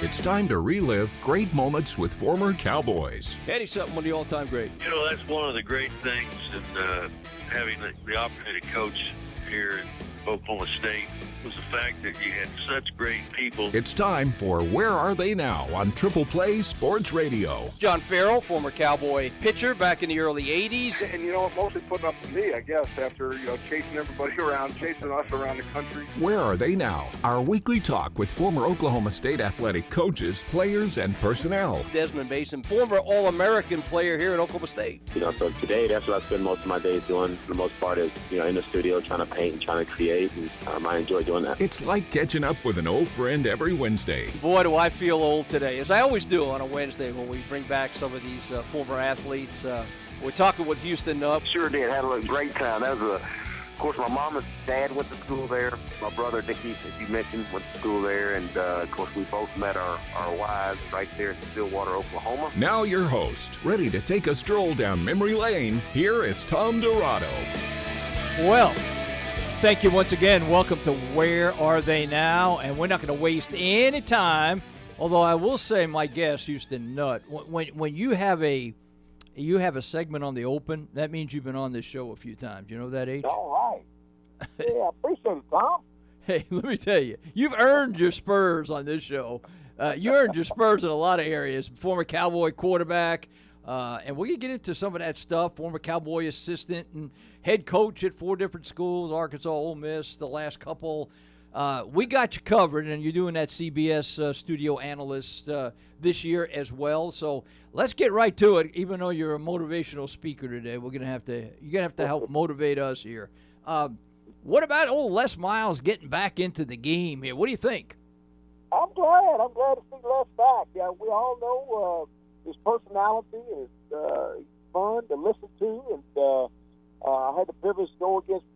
It's time to relive great moments with former Cowboys. Eddie Sutton, one of the all-time great. You know, that's one of the great things in having the opportunity to coach here in Oklahoma State was the fact that you had such great people. It's time for Where Are They Now on Triple Play Sports Radio. John Farrell, former Cowboy pitcher back in the early 80s. And you know what, mostly putting up with me, I guess, after, chasing everybody around, chasing us around the country. Where Are They Now? Our weekly talk with former Oklahoma State athletic coaches, players, and personnel. Desmond Mason, former All-American player here at Oklahoma State. So today, that's what I spend most of my days doing. For the most part is, in the studio trying to paint and trying to create, and I enjoy doing that. It's like catching up with an old friend every Wednesday. Boy, do I feel old today, as I always do on a Wednesday when we bring back some of these former athletes. We're talking with Houston Nutt. Sure did. Had a great time. That was of course, my mom and dad went to school there. My brother, Dickie, as you mentioned, went to school there. And, of course, we both met our wives right there in Stillwater, Oklahoma. Now your host, ready to take a stroll down memory lane, here is Tom Dorado. Well, thank you once again. Welcome to Where Are They Now? And we're not going to waste any time, although I will say my guest, Houston Nutt, when you have a segment on the Open, that means you've been on this show a few times. You know that, H? All right. Yeah, I appreciate it, Tom. Hey, let me tell you, you've earned your spurs on this show. You earned your spurs in a lot of areas. Former Cowboy quarterback, and we're going to get into some of that stuff. Former Cowboy assistant and head coach at 4 different schools, Arkansas, Ole Miss, the last couple. We got you covered, and you're doing that CBS studio analyst this year as well. So let's get right to it. Even though you're a motivational speaker today, you're gonna have to help motivate us here. What about old Les Miles getting back into the game here? What do you think? I'm glad to see Les back. Yeah, we all know his personality is fun to listen to, and I had the privilege to go against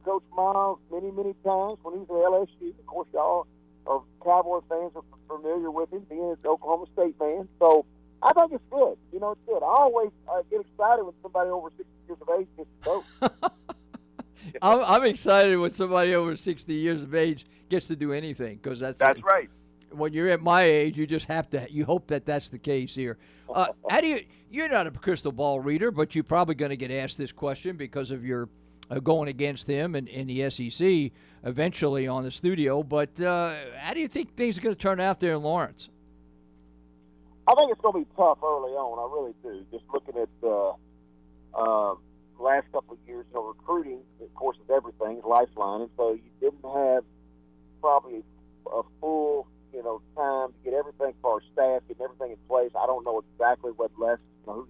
Coach Miles many times when he was at LSU. Of course, y'all are Cowboy fans are familiar with him, being an Oklahoma State man. So I think it's good. It's good. I always get excited when somebody over 60 years of age gets to vote. I'm excited when somebody over 60 years of age gets to do anything, because that's right. When you're at my age, you just have to. You hope that that's the case here. How do you're not a crystal ball reader, but you're probably going to get asked this question because of your going against him in the SEC eventually on the studio. But how do you think things are going to turn out there in Lawrence? I think it's going to be tough early on. I really do. Just looking at the last couple of years, recruiting, of course, is everything, lifeline. And so you didn't have probably a full, time to get everything for our staff, getting everything in place. I don't know exactly what Les, who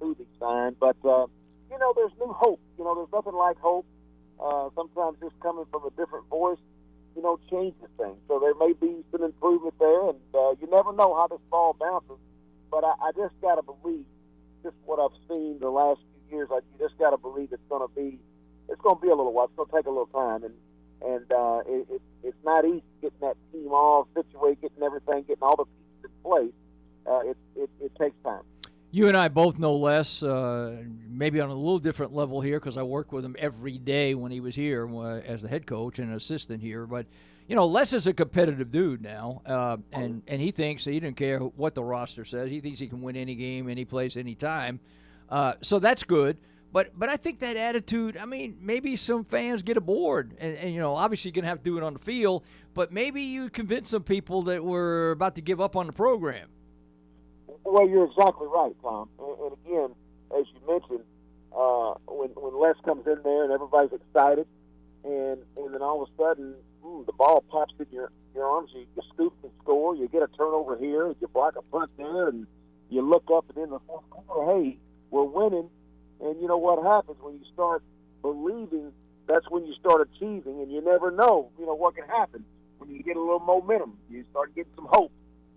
they signed, but there's new hope. There's nothing like hope. Sometimes just coming from a different voice, changes things. So there may be some improvement there, and you never know how this ball bounces. But I just got to believe, just what I've seen the last few years, you just got to believe it's going to be a little while. It's going to take a little time, and it's not easy getting that team all situated, getting everything, getting all the pieces in place. It takes time. You and I both know Les, maybe on a little different level here, because I work with him every day when he was here as the head coach and assistant here. But, Les is a competitive dude now, and he thinks he didn't care what the roster says. He thinks he can win any game, any place, any time. So that's good. But I think that attitude, maybe some fans get aboard. And obviously you're going to have to do it on the field, but maybe you convince some people that we're about to give up on the program. Well, you're exactly right, Tom. And again, as you mentioned, when Les comes in there and everybody's excited, and then all of a sudden the ball pops in your arms, you scoop and score, you get a turnover here, you block a punt there, and you look up and in the fourth quarter, hey, we're winning. And you know what happens when you start believing, that's when you start achieving, and you never know, what can happen. When you get a little momentum, you start getting some hope.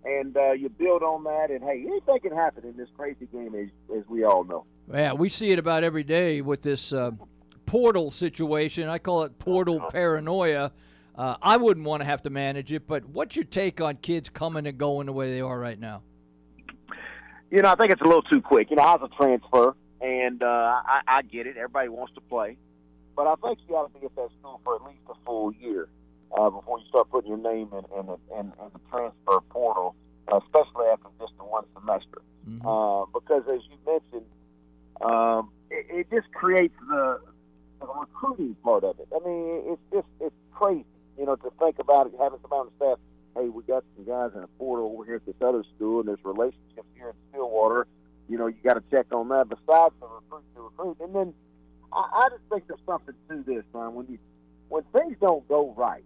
And you build on that, and, hey, anything can happen in this crazy game, as we all know. Yeah, we see it about every day with this portal situation. I call it portal paranoia. I wouldn't want to have to manage it, but what's your take on kids coming and going the way they are right now? I think it's a little too quick. I was a transfer, and I get it. Everybody wants to play. But I think you got to be at that school for at least a full year. before you start putting your name in the transfer portal, especially after just the one semester. Because as you mentioned, it just creates the recruiting part of it. I mean, it's crazy, to think about it, having somebody on the staff. Hey, we got some guys in a portal over here at this other school, and there's relationships here in Stillwater. You got to check on that. Besides the recruit, and then I just think there's something to this, man. When things don't go right,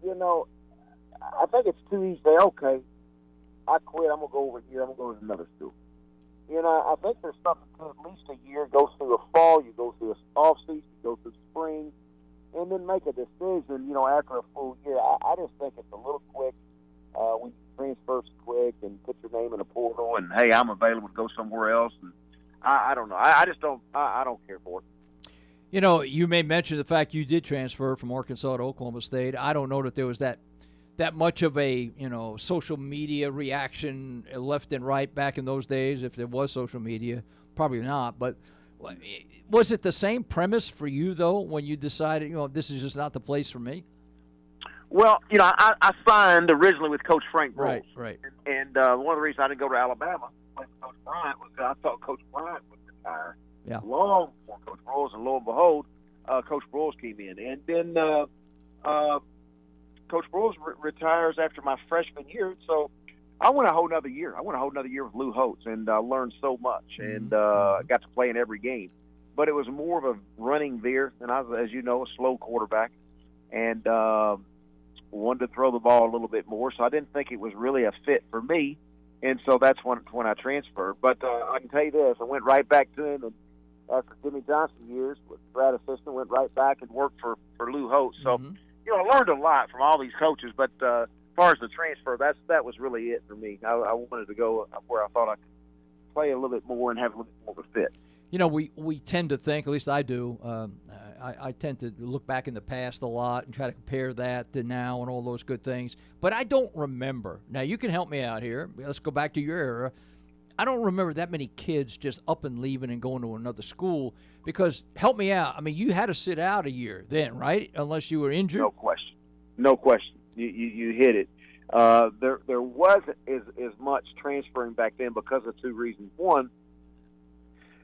I think it's too easy to say, okay, I quit. I'm gonna go over here. I'm gonna go to another school. I think there's something to at least a year. Go through a fall, you go through a off season, you go through spring, and then make a decision. After a full year, I just think it's a little quick when you transfer quick and put your name in a portal. And hey, I'm available to go somewhere else. And I don't know. I just don't. I don't care for it. You may mention the fact you did transfer from Arkansas to Oklahoma State. I don't know that there was that much of a social media reaction left and right back in those days. If there was social media, probably not. But was it the same premise for you though when you decided this is just not the place for me? Well, I signed originally with Coach Frank Broyles. Right. And one of the reasons I didn't go to Alabama with Coach Bryant was I thought Coach Bryant would retire. Yeah. Long before Coach Broyles, and lo and behold, Coach Broyles came in, and then Coach Broyles retires after my freshman year. So I went a whole nother year. I went a whole nother year with Lou Holtz, and learned so much, and got to play in every game. But it was more of a running veer, and I was, as you know, a slow quarterback, and wanted to throw the ball a little bit more. So I didn't think it was really a fit for me, and so that's when I transferred. But I can tell you this: I went right back to him, and after Jimmy Johnson years with Brad Assistant, went right back and worked for Lou Holtz. So I learned a lot from all these coaches. But as far as the transfer, that was really it for me. I wanted to go where I thought I could play a little bit more and have a little bit more of a fit. We tend to think, at least I do, I tend to look back in the past a lot and try to compare that to now and all those good things. But I don't remember. Now, you can help me out here. Let's go back to your era. I don't remember that many kids just up and leaving and going to another school because, help me out, I mean, you had to sit out a year then, right, unless you were injured? No question. You hit it. There wasn't as much transferring back then because of two reasons. One,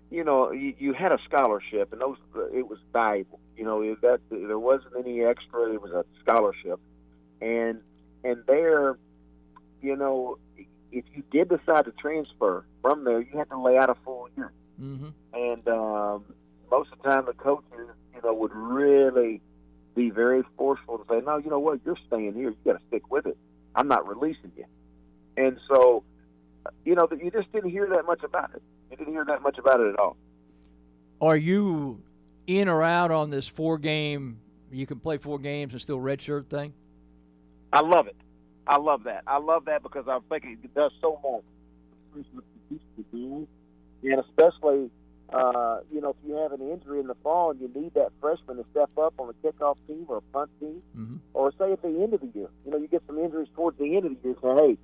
you had a scholarship, and it was valuable. There wasn't any extra. It was a scholarship, and there, if you did decide to transfer from there, you had to lay out a full year. And most of the time, the coaches, would really be very forceful to say, "No, you know what? You're staying here. You got to stick with it. I'm not releasing you." And so, you just didn't hear that much about it. You didn't hear that much about it at all. Are you in or out on this 4-game, you can play 4 games and still redshirt thing? I love it. I love that. I love that because I think it does so much. And especially, if you have an injury in the fall and you need that freshman to step up on a kickoff team or a punt team, or say at the end of the year, you get some injuries towards the end of the year, say, hey,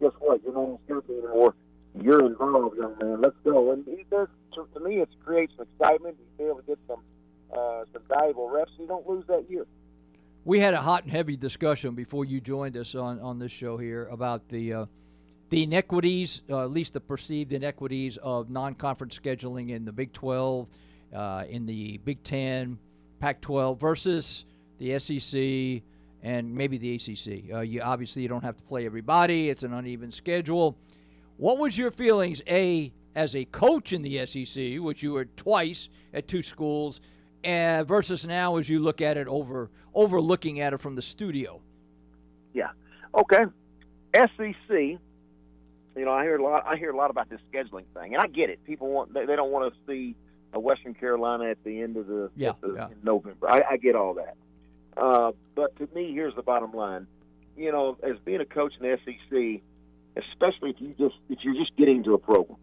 guess what? You're not on the field anymore. You're involved, young man. Let's go. And to me, it creates some excitement. You be able to get some valuable reps. You don't lose that year. We had a hot and heavy discussion before you joined us on this show here about the inequities, at least the perceived inequities of non-conference scheduling in the Big 12, in the Big 10, Pac-12 versus the SEC and maybe the ACC. You don't have to play everybody. It's an uneven schedule. What was your feelings, as a coach in the SEC, which you were twice at 2 schools, versus now as you look at it overlooking at it from the studio? Yeah. Okay. SEC. I hear a lot about this scheduling thing, and I get it. People they don't want to see a Western Carolina at the end of in November. I get all that. But to me, here's the bottom line. As being a coach in the SEC, especially if you're just getting to a program.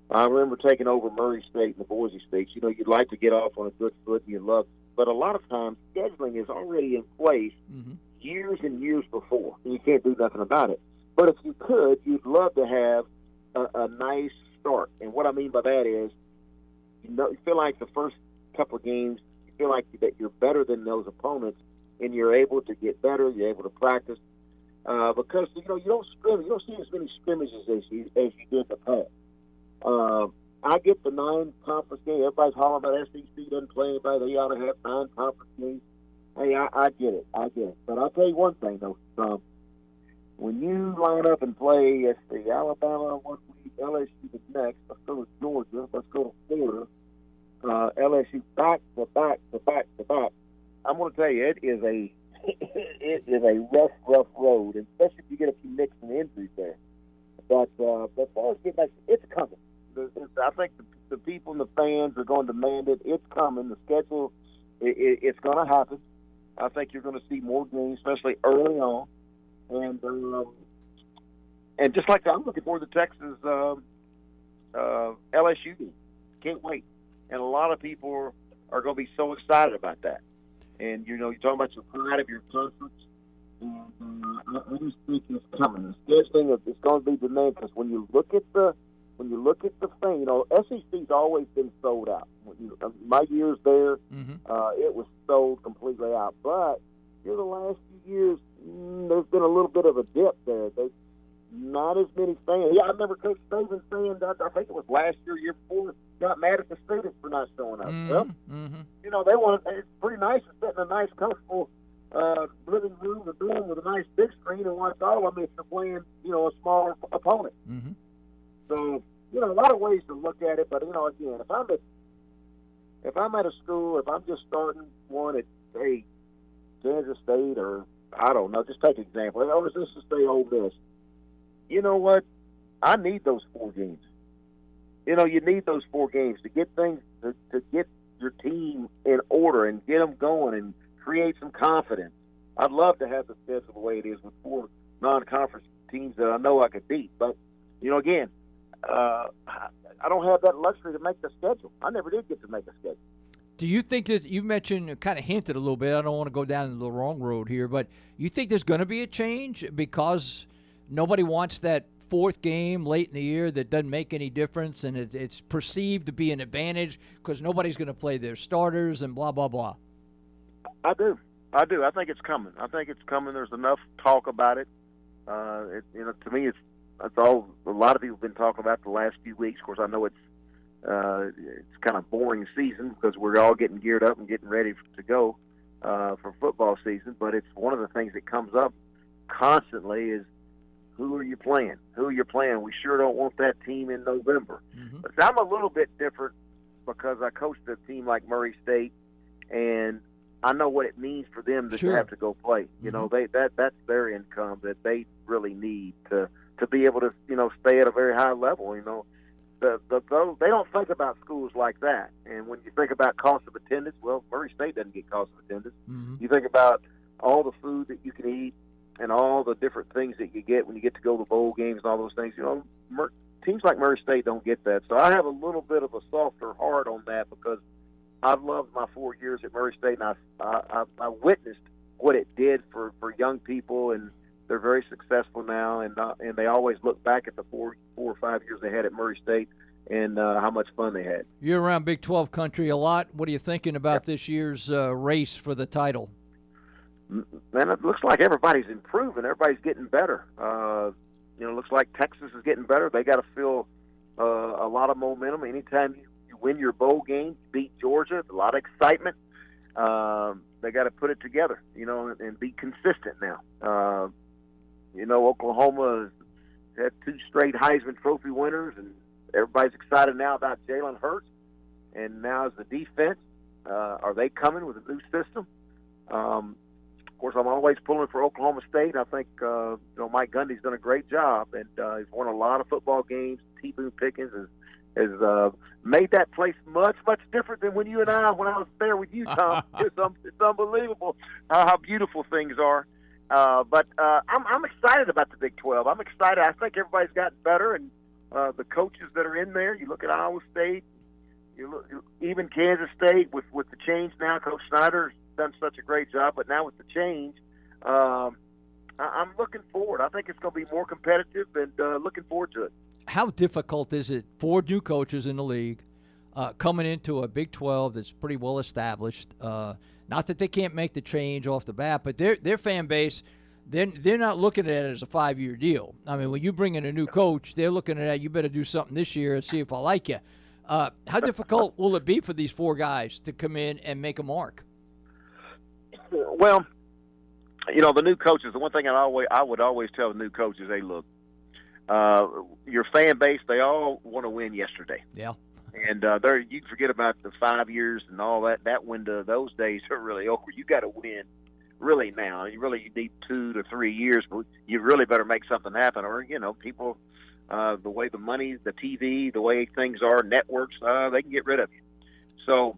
I remember taking over Murray State and the Boise States. You'd like to get off on a good foot, and you love, but a lot of times scheduling is already in place years and years before, and you can't do nothing about it. But if you could, you'd love to have a nice start. And what I mean by that is, you feel like the first couple of games, you feel like that you're better than those opponents, and you're able to get better. You're able to practice because you don't scrimmage. You don't see as many scrimmages as you did in the past. I get the 9 conference games. Everybody's hollering about SEC doesn't play anybody. They ought to have 9 conference games. Hey, I get it. But I'll tell you one thing, though. When you line up and play, let's see, Alabama 1 week, LSU the next, let's go to Georgia, let's go to Florida, LSU back to back to back to back. I'm going to tell you, it is a rough road, especially if you get a few nicks and injuries there. But as far as getting back, it's coming. I think the people and the fans are going to demand it. It's coming. The schedule, it's going to happen. I think you're going to see more games, especially early on. And just like that, I'm looking forward to Texas LSU game. Can't wait. And a lot of people are going to be so excited about that. And, you're talking about your pride of your conference. And I just think it's coming. The scheduling is going to be demanded because when you look at the thing, SEC's always been sold out. My years there, it was sold completely out. But the last few years, there's been a little bit of a dip there. There's not as many fans. Yeah, I remember Coach Saban saying that, I think it was last year before, got mad at the students for not showing up. Well, it's pretty nice to sit in a nice, comfortable living room or dorm with a nice big screen and watch all of them if you're playing, a smaller opponent. So, a lot of ways to look at it, but, again, if I'm at a school, if I'm just starting one at, hey, Kansas State or, I don't know, just take an example. Let's just say Ole Miss. You know what? I need those 4 games. You need those 4 games to get things, to get your team in order and get them going and create some confidence. I'd love to have the schedule the way it is with 4 non-conference teams that I know I could beat. But, again, I don't have that luxury to make the schedule. I never did get to make a schedule. Do you think that you mentioned, kind of hinted a little bit, I don't want to go down the wrong road here, but you think there's going to be a change because nobody wants that 4th game late in the year that doesn't make any difference and it's perceived to be an advantage because nobody's going to play their starters and blah, blah, blah? I do. I think it's coming. There's enough talk about it. To me, that's all a lot of people have been talking about the last few weeks. Of course, I know it's kind of boring season because we're all getting geared up and getting ready to go for football season. But it's one of the things that comes up constantly is who are you playing? We sure don't want that team in November. But I'm a little bit different because I coached a team like Murray State, and I know what it means for them to have to go play. That's their income that they really need to be able to stay at a very high level. They don't think about schools like that. And when you think about cost of attendance, well, Murray State doesn't get cost of attendance. You think about all the food that you can eat and all the different things that you get when you get to go to bowl games and all those things. Teams like Murray State don't get that. So I have a little bit of a softer heart on that because I've loved my 4 years at Murray State, and I witnessed what it did for young people, and they're very successful now, and they always look back at the 4 or 5 years they had at Murray State and how much fun they had. You're around Big 12 country a lot. What are you thinking about this year's race for the title? Man, it looks like everybody's improving. Everybody's getting better. It looks like Texas is getting better. They got to feel a lot of momentum. Anytime you win your bowl game, you beat Georgia, a lot of excitement. They got to put it together, and be consistent now. Oklahoma has had 2 straight Heisman Trophy winners, and everybody's excited now about Jalen Hurts. And now is the defense. Are they coming with a new system? Of course, I'm always pulling for Oklahoma State. I think Mike Gundy's done a great job, and he's won a lot of football games. T. Boone Pickens has made that place much, much different than when I was there with you, Tom. It's unbelievable how beautiful things are. But I'm excited about the Big 12. I'm excited. I think everybody's gotten better, and the coaches that are in there. You look at Iowa State, you look even Kansas State with the change now. Coach Snyder's done such a great job, but now with the change, I'm looking forward. I think it's going to be more competitive, and looking forward to it. How difficult is it for new coaches in the league coming into a Big 12 that's pretty well established? Not Not that they can't make the change off the bat, but their fan base, they're not looking at it as a 5-year deal. I mean, when you bring in a new coach, they're looking at it, you better do something this year and see if I like you. How difficult will it be for these 4 guys to come in and make a mark? Well, the new coaches, the one thing I would always tell the new coaches, hey, look, your fan base, they all want to win yesterday. Yeah. And you can forget about the 5 years and all that. That window, those days are really over. You got to win really now. You need 2 to 3 years, but you really better make something happen. Or, people, the way the money, the TV, the way things are, networks, they can get rid of you. So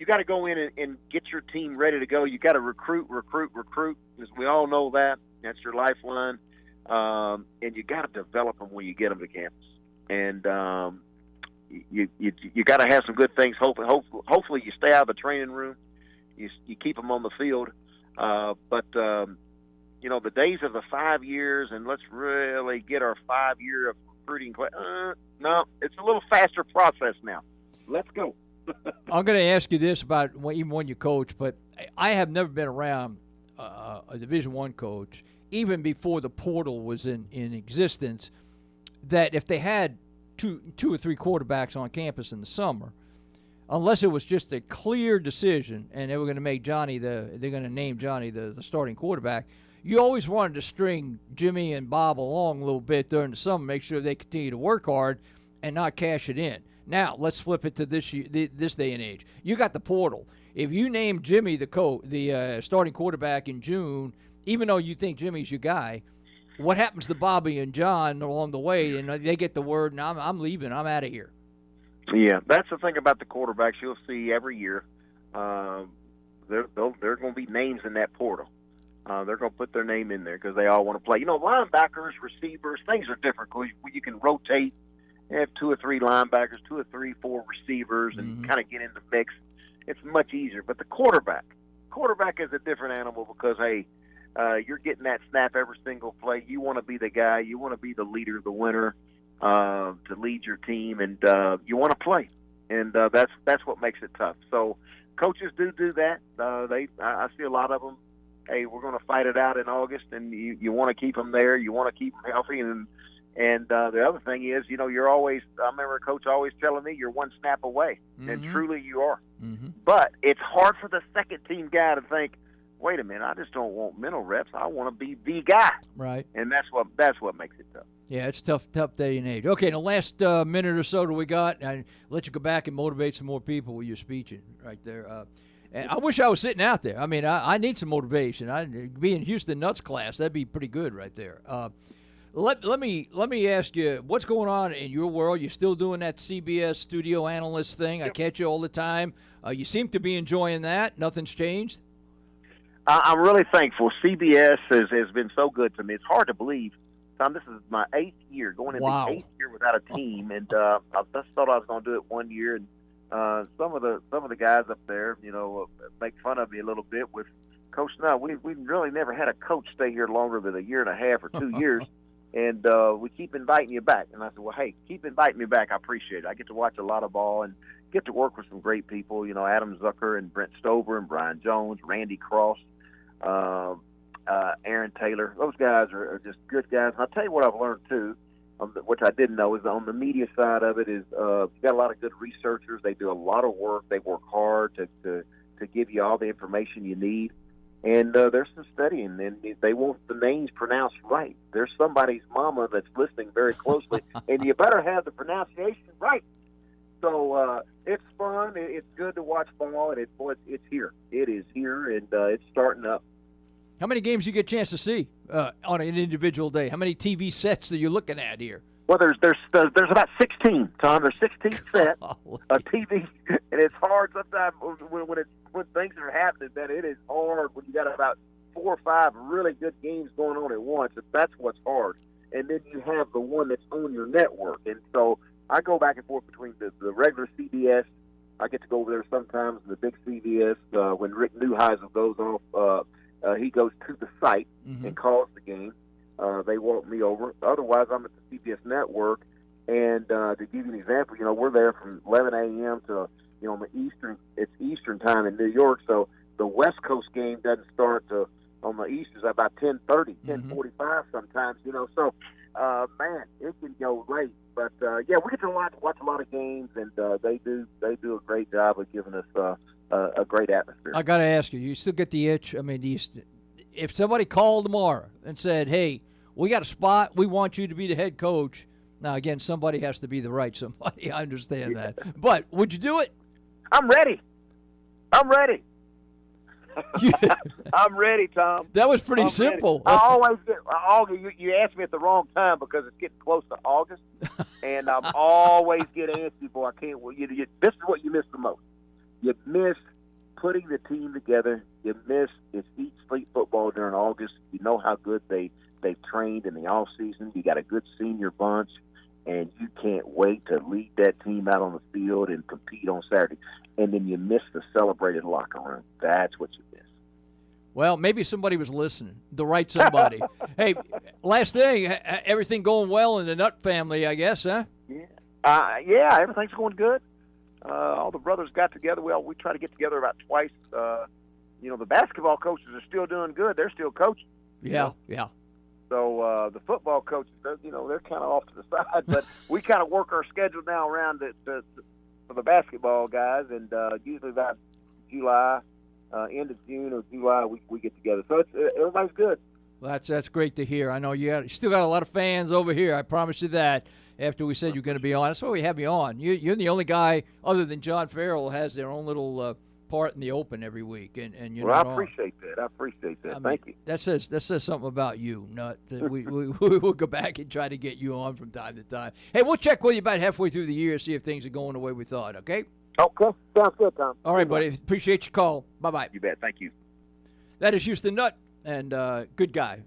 you got to go in and get your team ready to go. You got to recruit, because we all know that. That's your lifeline. And you got to develop them when you get them to campus. And you got to have some good things. Hopefully you stay out of the training room. You keep them on the field. But the days of the 5 years and let's really get our 5-year of recruiting. No, it's a little faster process now. Let's go. I'm going to ask you this about even when you coach, but I have never been around a Division I coach, even before the portal was in existence, that if they had two or three quarterbacks on campus in the summer, unless it was just a clear decision and they were going to make they're going to name Johnny the starting quarterback, you always wanted to string Jimmy and Bob along a little bit during the summer, make sure they continue to work hard and not cash it in. Now, let's flip it to this day and age. You got the portal. If you name Jimmy the starting quarterback in June, even though you think Jimmy's your guy, what happens to Bobby and John along the way? And they get the word, and I'm leaving. I'm out of here. Yeah, that's the thing about the quarterbacks. You'll see every year there are going to be names in that portal. They're going to put their name in there because they all want to play. Linebackers, receivers, things are different because you can rotate. You have 2 or 3 linebackers, 2 or 3, 4 receivers, and kind of get in the mix. It's much easier. But the quarterback is a different animal because, hey, you're getting that snap every single play. You want to be the guy. You want to be the leader, the winner, to lead your team, and you want to play. And that's what makes it tough. So coaches do that. I see a lot of them. Hey, we're going to fight it out in August, and you want to keep them there. You want to keep them healthy, and the other thing is, you're always. I remember a coach always telling me, "You're one snap away," and truly you are. But it's hard for the second team guy to think, "Wait a minute, I just don't want mental reps. I want to be the guy." Right. And that's what makes it tough. Yeah, it's tough day and age. Okay, in the last minute or so that we got, I let you go back and motivate some more people with your speeching right there. And I wish I was sitting out there. I mean, I need some motivation. I'd be in Houston Nutt's class. That'd be pretty good right there. Let me ask you, what's going on in your world? You're still doing that CBS studio analyst thing. Yep. I catch you all the time. You seem to be enjoying that. Nothing's changed? I'm really thankful. CBS has been so good to me. It's hard to believe. Tom, this is my 8th year, going into the 8th year without a team, and I just thought I was going to do it 1 year. And some of the guys up there, make fun of me a little bit with Coach Nutt. We really never had a coach stay here longer than a year and a half or 2 years. And we keep inviting you back. And I said, well, hey, keep inviting me back. I appreciate it. I get to watch a lot of ball and get to work with some great people, Adam Zucker and Brent Stover and Brian Jones, Randy Cross, Aaron Taylor. Those guys are just good guys. And I'll tell you what I've learned, too, which I didn't know, is on the media side of it is you've got a lot of good researchers. They do a lot of work. They work hard to give you all the information you need. And there's some studying, and they want the names pronounced right. There's somebody's mama that's listening very closely, and you better have the pronunciation right. So it's fun. It's good to watch ball, and it's here. It is here, and it's starting up. How many games you get a chance to see on an individual day? How many TV sets are you looking at here? Well, there's about 16, Tom. There's 16 sets of TV, and it's hard sometimes when things are happening. That it is hard when you got about 4 or 5 really good games going on at once. That's what's hard. And then you have the one that's on your network. And so I go back and forth between the regular CBS. I get to go over there sometimes, the big CBS. When Rick Neuheisel goes off, he goes to the site and calls the game. They walk me over. Otherwise, I'm at the CBS network. And to give you an example, we're there from 11 a.m. to on the Eastern. It's Eastern time in New York, so the West Coast game doesn't start on the East is about 10:30, 10:45 sometimes. So man, it can go late. But yeah, we get to watch a lot of games, and they do a great job of giving us a great atmosphere. I got to ask you, you still get the itch? I mean, if somebody called tomorrow and said, "Hey, we got a spot, we want you to be the head coach." Now, again, somebody has to be the right somebody. I understand that. But would you do it? I'm ready. I'm ready, Tom. That was pretty simple. I always get August. You asked me at the wrong time because it's getting close to August, and I'm always get antsy. Boy, I can't. This is what you miss the most. You miss putting the team together. You miss eat, sleep football during August. You know how good they've trained in the off season. You got a good senior bunch. And you can't wait to lead that team out on the field and compete on Saturday. And then you miss the celebrated locker room. That's what you miss. Well, maybe somebody was listening. The right somebody. Hey, last thing, everything going well in the Nutt family, I guess, huh? Yeah, everything's going good. All the brothers got together. We try to get together about twice. The basketball coaches are still doing good. They're still coaching. Yeah. So the football coaches, they're kind of off to the side, but we kind of work our schedule now around for the basketball guys, and usually about July, end of June or July, we get together. So everybody's good. Well, that's great to hear. I know you still got a lot of fans over here. I promise you that. After we said you're going to be on, that's why we have you on. You're the only guy other than John Farrell has their own little part in the open every week, and you're not I appreciate that. I mean, Thank you. That says something about you, Nutt. That we'll go back and try to get you on from time to time. Hey, we'll check with you about halfway through the year, see if things are going the way we thought. Okay. Okay, sounds good, Tom. All right, buddy. Appreciate your call. Bye bye. You bet. Thank you. That is Houston Nutt, and good guy.